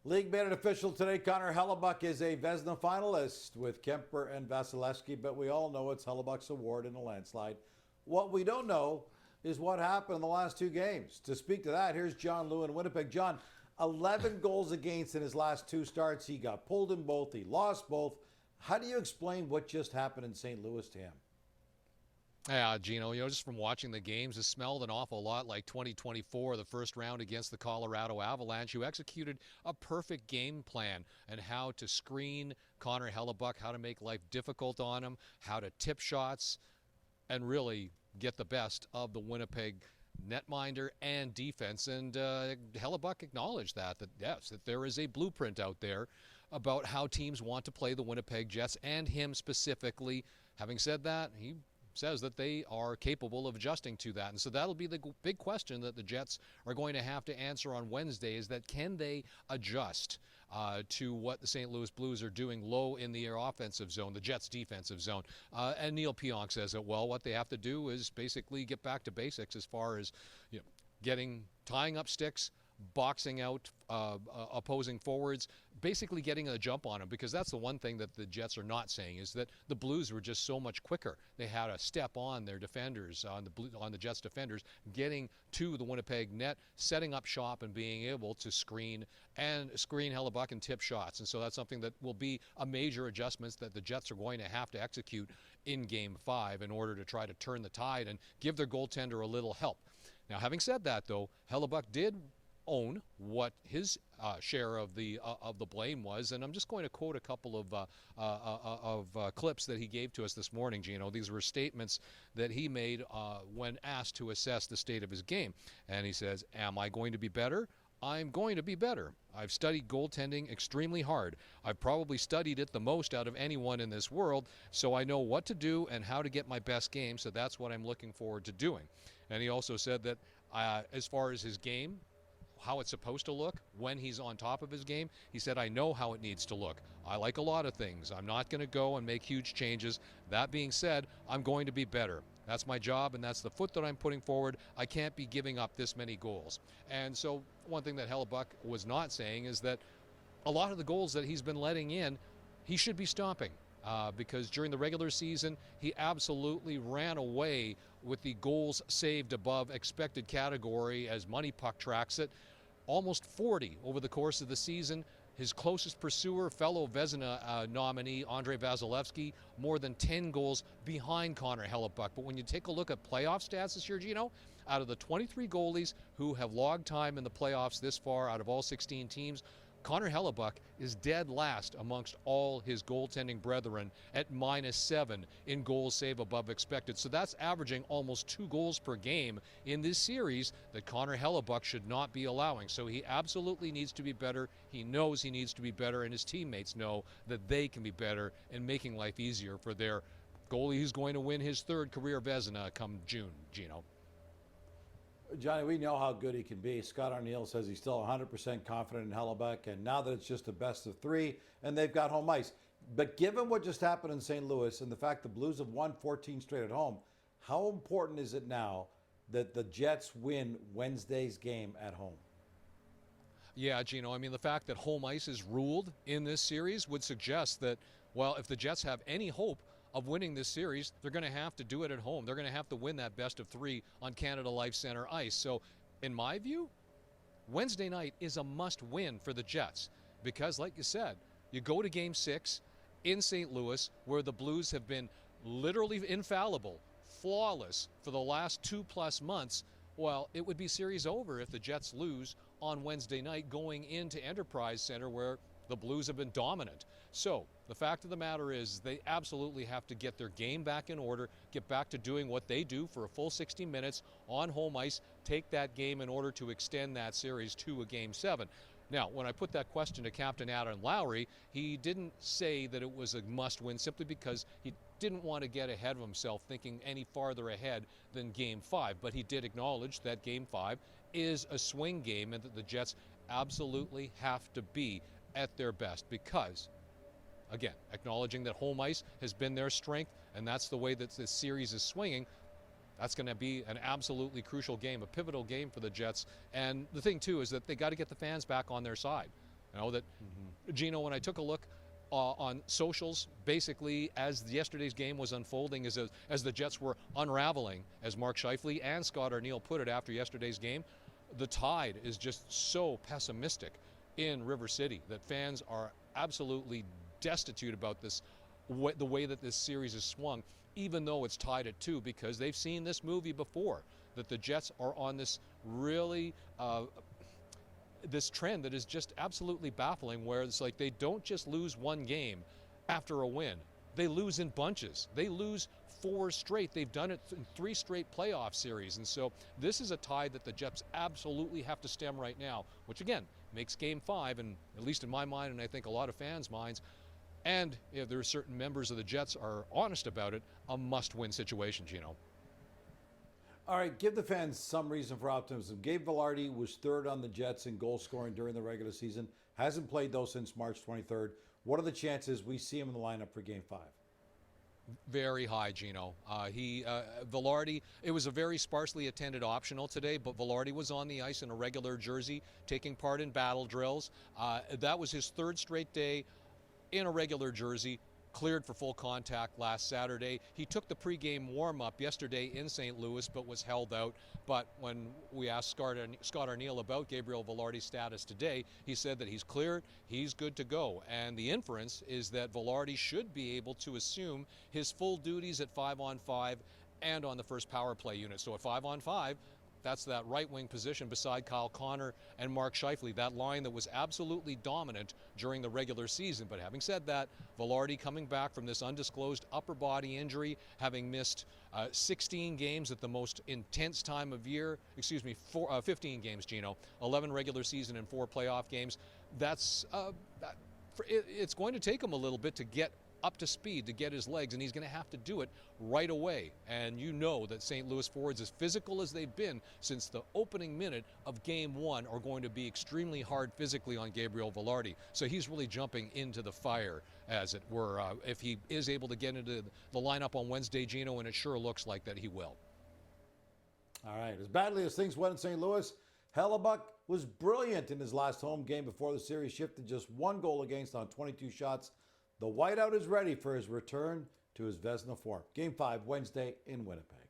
League made it official today. Connor Hellebuyck is a Vezina finalist with Kemper and Vasilevsky, but we all know it's Hellebuck's award in a landslide. What we don't know is what happened in the last two games. To speak to that, here's John Lou in Winnipeg. John, 11 goals against in his last two starts. He got pulled in both. He lost both. How do you explain what just happened in St. Louis to him? Yeah, Gino, just from watching the games, it smelled an awful lot like 2024, the first round against the Colorado Avalanche, who executed a perfect game plan and how to screen Connor Hellebuyck, how to make life difficult on him, how to tip shots, and really get the best of the Winnipeg netminder and defense. And Hellebuyck acknowledged that yes, that there is a blueprint out there about how teams want to play the Winnipeg Jets and him specifically. Having said that, he says that they are capable of adjusting to that. And so that'll be the big question that the Jets are going to have to answer on Wednesday, is that can they adjust to what the St. Louis Blues are doing low in the offensive zone, the Jets' defensive zone. And Neil Pionk says that, well, what they have to do is basically get back to basics as far as tying up sticks, boxing out opposing forwards, basically getting a jump on them, because that's the one thing that the Jets are not saying, is that the Blues were just so much quicker. They had a step on their defenders, on the Jets defenders, getting to the Winnipeg net, setting up shop and being able to screen Hellebuyck and tip shots. And so that's something that will be a major adjustment that the Jets are going to have to execute in Game 5 in order to try to turn the tide and give their goaltender a little help. Now, having said that, though, Hellebuyck did own what his share of the blame was, and I'm just going to quote a couple of clips that he gave to us this morning, Gino. These were statements that he made when asked to assess the state of his game, and he says, "Am I going to be better? I'm going to be better. I've studied goaltending extremely hard. I've probably studied it the most out of anyone in this world, so I know what to do and how to get my best game, so that's what I'm looking forward to doing." And he also said that as far as his game, how it's supposed to look when he's on top of his game, he said, "I know how it needs to look. I like a lot of things. I'm not going to go and make huge changes. That being said, I'm going to be better. That's my job, and that's the foot that I'm putting forward. I can't be giving up this many goals." And so one thing that Hellebuyck was not saying is that a lot of the goals that he's been letting in, he should be stopping. Because during the regular season, he absolutely ran away with the goals saved above expected category, as Money Puck tracks it. Almost 40 over the course of the season. His closest pursuer, fellow Vezina nominee Andrei Vasilevsky, more than 10 goals behind Connor Hellebuyck. But when you take a look at playoff stats this year, Gino, out of the 23 goalies who have logged time in the playoffs this far, out of all 16 teams, Connor Hellebuyck is dead last amongst all his goaltending brethren at -7 in goals save above expected. So that's averaging almost 2 goals per game in this series that Connor Hellebuyck should not be allowing. So he absolutely needs to be better. He knows he needs to be better, and his teammates know that they can be better in making life easier for their goalie who's going to win his 3rd career Vezina come June, Gino. Johnny, we know how good he can be. Scott Arniel says he's still 100% confident in Hellebuyck, and now that it's just a best of 3, and they've got home ice. But given what just happened in St. Louis and the fact the Blues have won 14 straight at home, how important is it now that the Jets win Wednesday's game at home? Yeah, Gino, I mean, the fact that home ice is ruled in this series would suggest that, well, if the Jets have any hope of winning this series, they're going to have to do it at home. They're going to have to win that best of 3 on Canada Life Center ice. So, in my view, Wednesday night is a must-win for the Jets because, like you said, you go to Game 6 in St. Louis, where the Blues have been literally infallible, flawless for the last 2+ months. Well, it would be series over if the Jets lose on Wednesday night going into Enterprise Center, where the Blues have been dominant. So the fact of the matter is they absolutely have to get their game back in order, get back to doing what they do for a full 60 minutes on home ice, take that game in order to extend that series to a Game 7. Now, when I put that question to Captain Adam Lowry, he didn't say that it was a must-win simply because he didn't want to get ahead of himself thinking any farther ahead than Game 5. But he did acknowledge that Game 5 is a swing game and that the Jets absolutely have to be at their best because, again, acknowledging that home ice has been their strength and that's the way that this series is swinging, that's going to be an absolutely crucial game, a pivotal game for the Jets. And the thing, too, is that they got to get the fans back on their side. You know that, Gino, when I took a look on socials, basically as yesterday's game was unfolding, as the Jets were unraveling, as Mark Scheifele and Scott Arniel put it after yesterday's game, the tide is just so pessimistic in River City that fans are absolutely destitute about this, the way that this series is swung, even though it's tied at 2, because they've seen this movie before, that the Jets are on this really this trend that is just absolutely baffling, where it's like they don't just lose one game after a win. They lose in bunches. They lose 4 straight. They've done it in 3 straight playoff series. And so this is a tide that the Jets absolutely have to stem right now, which again makes Game 5, and at least in my mind, and I think a lot of fans' minds, and if there are certain members of the Jets are honest about it, a must-win situation, Gino. All right, give the fans some reason for optimism. Gabe Vilardi was 3rd on the Jets in goal scoring during the regular season. Hasn't played, though, since March 23rd. What are the chances we see him in the lineup for Game 5? Very high, Gino. Vilardi, it was a very sparsely attended optional today, but Vilardi was on the ice in a regular jersey, taking part in battle drills. That was his 3rd straight day in a regular jersey, cleared for full contact last Saturday. He took the pregame warm-up yesterday in St. Louis, but was held out. But when we asked Scott Arniel about Gabriel Vilardi's status today, he said that he's cleared, he's good to go. And the inference is that Vilardi should be able to assume his full duties at 5-on-5 and on the first power play unit. So at 5-on-5, that's that right wing position beside Kyle Connor and Mark Scheifele, that line that was absolutely dominant during the regular season. But having said that, Vilardi coming back from this undisclosed upper body injury, having missed 16 games at the most intense time of year, 15 games, Gino, 11 regular season and 4 playoff games. It's going to take him a little bit to get up to speed, to get his legs, and he's going to have to do it right away. And you know that St. Louis forwards, as physical as they've been since the opening minute of Game 1, are going to be extremely hard physically on Gabriel Vilardi. So he's really jumping into the fire, as it were, if he is able to get into the lineup on Wednesday, Gino, and it sure looks like that he will. All right, as badly as things went in St. Louis, Hellebuyck was brilliant in his last home game before the series shifted just 1 goal against on 22 shots. The whiteout is ready for his return to his Vezina form. Game 5 Wednesday in Winnipeg.